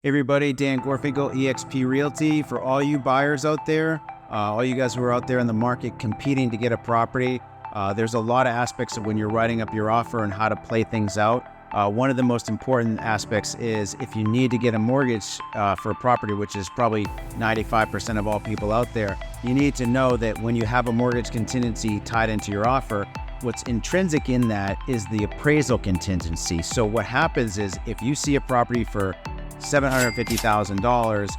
Hey everybody, Dan Gorfinkle, eXp Realty. For all you buyers out there, all you guys who are out there in the market competing to get a property, there's a lot of aspects of when you're writing up your offer and how to play things out. One of the most important aspects is if you need to get a mortgage for a property, which is probably 95% of all people out there, you need to know that when you have a mortgage contingency tied into your offer, what's intrinsic in that is the appraisal contingency. So what happens is if you see a property for $750,000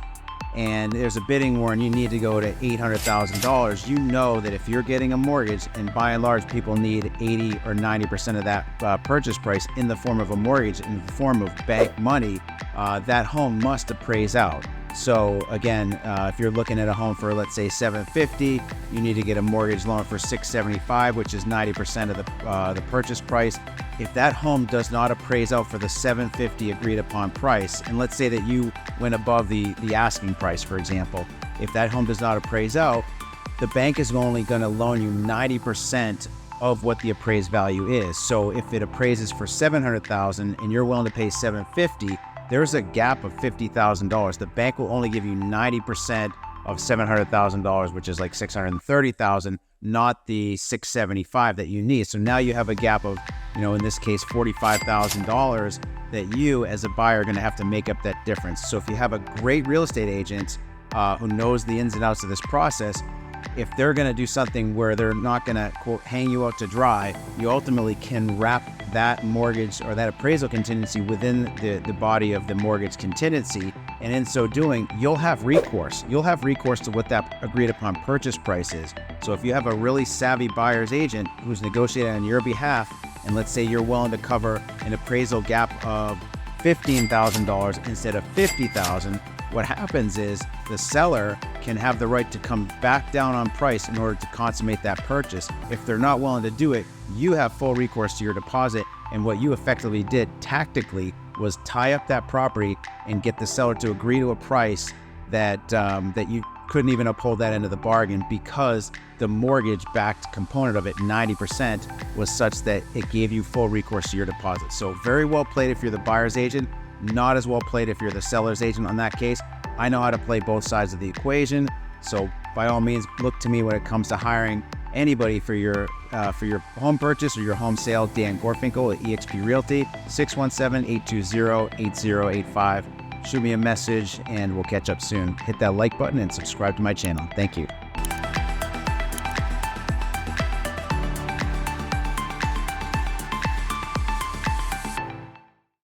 and there's a bidding war and you need to go to $800,000, you know that if you're getting a mortgage, and by and large people need 80 or 90% of that purchase price in the form of a mortgage, in the form of bank money, that home must appraise out. So again, if you're looking at a home for, let's say, $750,000, you need to get a mortgage loan for $675,000, which is 90% of the purchase price. If that home does not appraise out for the $750,000 agreed upon price, and let's say that you went above the asking price, for example, if that home does not appraise out, the bank is only going to loan you 90% of what the appraised value is. So if it appraises for $700,000 and you're willing to pay $750,000, there's a gap of $50,000. The bank will only give you 90% of $700,000, which is like $630,000, not the $675,000 that you need. So now you have a gap of, in this case, $45,000 that you as a buyer are going to have to make up that difference. So if you have a great real estate agent who knows the ins and outs of this process, if they're going to do something where they're not going to, quote, hang you out to dry, you ultimately can wrap that mortgage or that appraisal contingency within the body of the mortgage contingency. And in so doing, you'll have recourse. You'll have recourse to what that agreed upon purchase price is. So if you have a really savvy buyer's agent who's negotiating on your behalf, and let's say you're willing to cover an appraisal gap of $15,000 instead of $50,000, what happens is the seller can have the right to come back down on price in order to consummate that purchase. If they're not willing to do it, you have full recourse to your deposit. And what you effectively did tactically was tie up that property and get the seller to agree to a price that you couldn't even uphold that end of the bargain, because the mortgage-backed component of it, 90%, was such that it gave you full recourse to your deposit. So very well played if you're the buyer's agent. Not as well played if you're the seller's agent on that case. I know how to play both sides of the equation. So by all means, look to me when it comes to hiring anybody for your home purchase or your home sale. Dan Gorfinkle at eXp Realty, 617-820-8085. Shoot me a message and we'll catch up soon. Hit that like button and subscribe to my channel. Thank you.